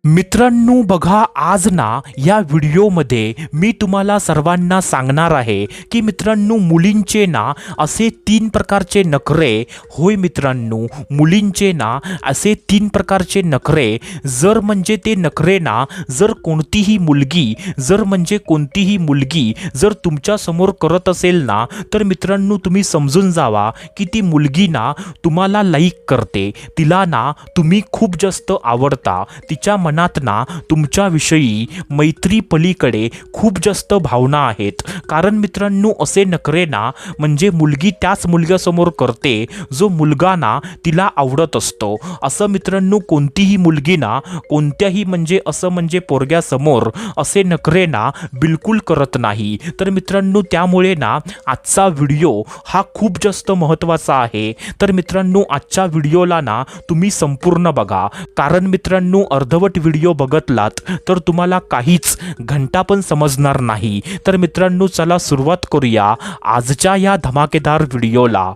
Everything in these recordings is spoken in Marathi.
मित्रांनो बघा, आज ना या व्हिडिओमध्ये मी तुम्हाला सर्वांना सांगणार आहे की मित्रांनो मुलींचे ना असे 3 प्रकारचे नखरे. होय मित्रांनो, मुलींचे ना असे 3 प्रकारचे नखरे. जर म्हणजे ते नखरे ना जर कोणतीही मुलगी जर तुमच्या समोर करत असेल ना, तर मित्रांनो तुम्ही समजून जावा की ती मुलगी ना तुम्हाला लाईक करते, तिला ना तुम्ही खूप जास्त आवडता, तिच्या मनात ना तुमच्याविषयी मैत्री पलीकडे खूप जास्त भावना आहेत. कारण मित्रांनो असे नखरे ना म्हणजे मुलगी त्याच मुलग्यासमोर करते जो मुलगा ना तिला आवडत असतो. असं मित्रांनो कोणतीही मुलगी ना कोणत्याही म्हणजे पोरग्यासमोर असे नखरे ना बिलकुल करत नाही. तर मित्रांनो त्यामुळे ना आजचा व्हिडिओ हा खूप जास्त महत्त्वाचा आहे. तर मित्रांनो आजच्या व्हिडिओला ना तुम्ही संपूर्ण बघा. कारण मित्रांनो अर्धवट व्हिडिओ बघतलात तर तुम्हाला काहीच घंटा पण समजणार नाही. तर मित्रांनो चला सुरुवात करूया आजच्या या धमाकेदार व्हिडिओला.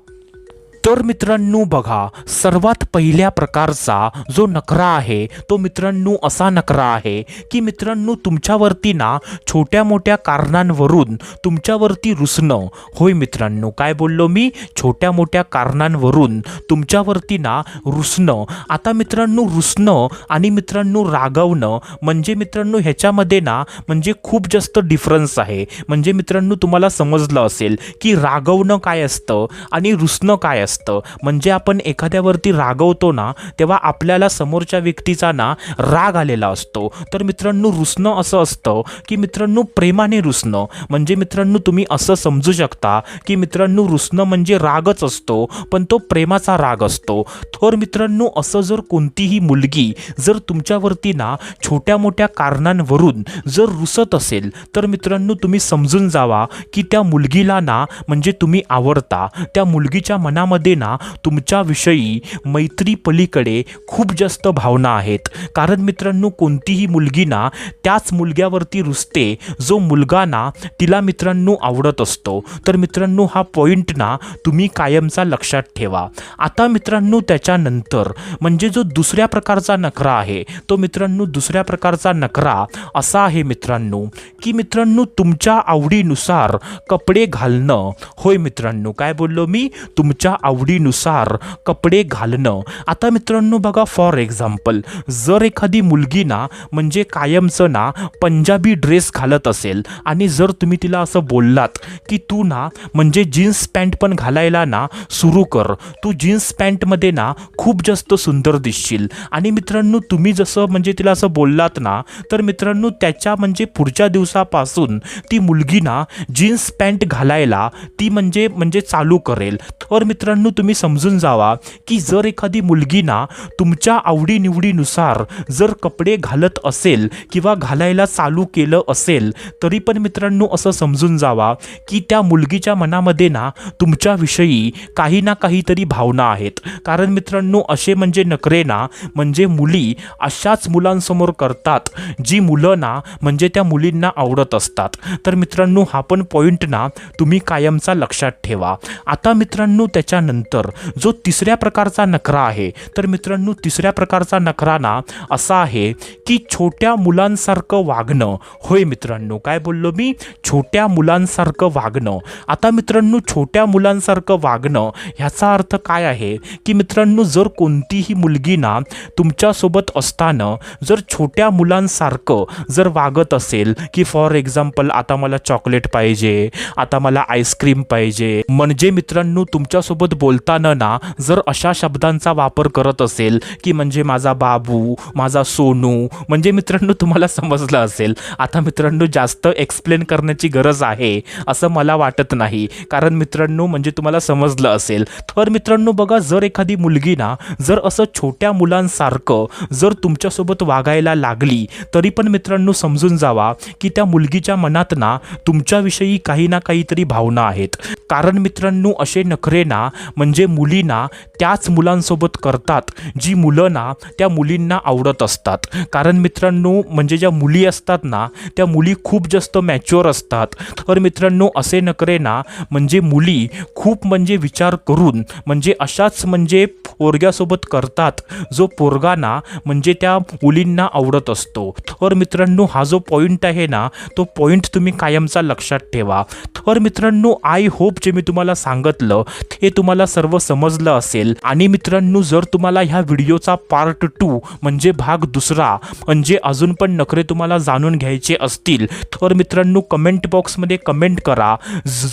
तर मित्रांनो बघा, सर्वात पहिल्या प्रकारचा जो नखरा आहे तो मित्रांनो असा नखरा आहे की मित्रांनो तुमच्यावरती ना छोट्या मोठ्या कारणांवरून तुमच्यावरती रुसणं. होय मित्रांनो, काय बोललो मी? छोट्या मोठ्या कारणांवरून तुमच्यावरती ना रुसणं. आता मित्रांनो रुसणं आणि मित्रांनो रागवणं म्हणजे मित्रांनो ह्याच्यामध्ये ना म्हणजे खूप जास्त डिफरन्स आहे. म्हणजे मित्रांनो तुम्हाला समजलं असेल की रागवणं काय असतं आणि रुसणं काय असतं. म्हणजे आपण एखाद्यावरती रागवतो ना तेव्हा आपल्याला समोरच्या व्यक्तीचा ना राग आलेला असतो. तर मित्रांनो रुसणं असं असतं की मित्रांनो प्रेमाने रुसणं. म्हणजे मित्रांनो तुम्ही असं समजू शकता की मित्रांनो रुसणं म्हणजे रागच असतो, पण तो प्रेमाचा राग असतो. तर मित्रांनो असं जर कोणतीही मुलगी जर तुमच्यावरती ना छोट्या मोठ्या कारणांवरून जर रुसत असेल तर मित्रांनो तुम्ही समजून जावा की त्या मुलगीला ना म्हणजे तुम्ही आवडता. त्या मुलगीच्या मनामध्ये ना तुमच्याविषयी मैत्री पलीकडे खूप जास्त भावना आहेत. कारण मित्रांनो कोणतीही मुलगी ना त्याच मुलग्यावरती रुसते जो मुलगा ना तिला मित्रांनो आवडत असतो. तर मित्रांनो हा पॉइंट ना तुम्ही कायमचा लक्षात ठेवा. आता मित्रांनो त्याच्यानंतर म्हणजे जो दुसऱ्या प्रकारचा नखरा आहे तो मित्रांनो दुसऱ्या प्रकारचा नखरा असा आहे मित्रांनो की मित्रांनो तुमच्या आवडीनुसार कपडे घालणं. होय मित्रांनो, काय बोललो मी? तुमच्या आवडीनुसार कपडे घालणं. आता मित्रांनो बघा, फॉर एक्झाम्पल जर एखादी मुलगी ना म्हणजे कायमचं ना पंजाबी ड्रेस घालत असेल आणि जर तुम्ही तिला असं बोललात की तू ना म्हणजे जीन्स पॅन्ट पण घालायला ना सुरू कर, तू जीन्स पॅन्टमध्ये ना खूप जास्त सुंदर दिसशील. आणि मित्रांनो तुम्ही जसं म्हणजे तिला असं बोललात ना तर मित्रांनो त्याच्या म्हणजे पुढच्या दिवसापासून ती मुलगी ना जीन्स पॅन्ट घालायला ती म्हणजे चालू करेल. तर मित्रांनो तुम्ही समजून जावा की जर एखादी मुलगी ना तुमच्या आवडीनिवडीनुसार जर कपडे घालत असेल किंवा घालायला चालू केलं असेल तरी पण मित्रांनो असं समजून जावा की त्या मुलगीच्या मनामध्ये ना तुमच्याविषयी काही ना काहीतरी भावना आहेत. कारण मित्रांनो असे म्हणजे नखरे ना म्हणजे मुली अशाच मुलांसमोर करतात जी मुलं ना म्हणजे त्या मुलींना आवडत असतात. तर मित्रांनो हा पण पॉइंट ना तुम्ही कायमचा लक्षात ठेवा. आता मित्रांनो त्याच्यानंतर जो तिसऱ्या प्रकारचा नखरा आहे तर मित्रांनो तिसऱ्या प्रकारचा नखरा ना असा आहे की छोट्या मुलांसारखं वागणं. होय मित्रांनो, काय बोललो मी? छोट्या मुलांसारखं वागणं. आता मित्रांनो छोट्या मुलांसारखं वागणं ह्याचा अर्थ काय आहे की मित्रांनो जर कोणतीही मुलगी ना तुमच्यासोबत असताना जर छोट्या मुलांसारखं जर वागत असेल की फॉर एक्झाम्पल आता मला चॉकलेट पाहिजे, आता मला आईस्क्रीम पाहिजे, म्हणजे मित्रांनो तुमच्यासोबत बोलताना ना जर अशा शब्दांचा वापर करत असेल की म्हणजे माझा बाबू, माझा सोनू, म्हणजे मित्रांनो तुम्हाला समजलं असेल. आता मित्रांनो जास्त एक्सप्लेन करण्याची गरज आहे असं मला वाटत नाही, कारण मित्रांनो म्हणजे तुम्हाला समजलं असेल. तर मित्रांनो बघा, जर एखादी मुलगी ना जर असं छोट्या मुलांसारखं जर तुमच्यासोबत वागायला लागली तरी पण मित्रांनो समजून जावा की त्या मुलगीच्या मनात ना तुमच्याविषयी काही ना काहीतरी भावना आहेत. कारण मित्रांनो असे नखरे ना म्हणजे मुली ना त्याच मुलांसोबत करतात जी मुलं ना त्या मुलींना आवडत असतात. कारण मित्रांनो म्हणजे ज्या मुली असतात ना त्या मुली खूप जास्त मॅच्युअर असतात. तर मित्रांनो असे नखरे ना म्हणजे मुली खूप म्हणजे विचार करून म्हणजे अशाच म्हणजे पोरग्यासोबत करतात जो पोरगा ना म्हणजे त्या मुलींना आवडत असतो. तर मित्रांनो हा जो पॉईंट आहे ना तो पॉईंट तुम्ही कायमचा लक्षात ठेवा. तर मित्रांनो आय होप जे मी तुम्हाला सांगितलं हे तुम्हाला सर्व समजलं असेल. आणि मित्रांनो जर तुम्हाला ह्या व्हिडिओचा पार्ट 2 म्हणजे भाग दुसरा म्हणजे अजून पण नखरे तुम्हाला जाणून घ्यायचे असतील तर मित्रांनो कमेंट बॉक्समध्ये कमेंट करा.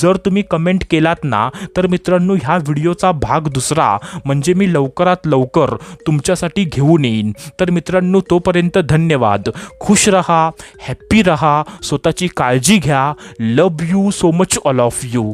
जर तुम्ही कमेंट केलात ना तर मित्रांनो ह्या व्हिडिओचा भाग दुसरा म्हणजे मी लवकरात लवकर तुमच्यासाठी घेऊन येईन. तर मित्रांनो तोपर्यंत धन्यवाद. खुश रहा, हॅप्पी रहा, स्वतःची काळजी घ्या. Love you so much all of you.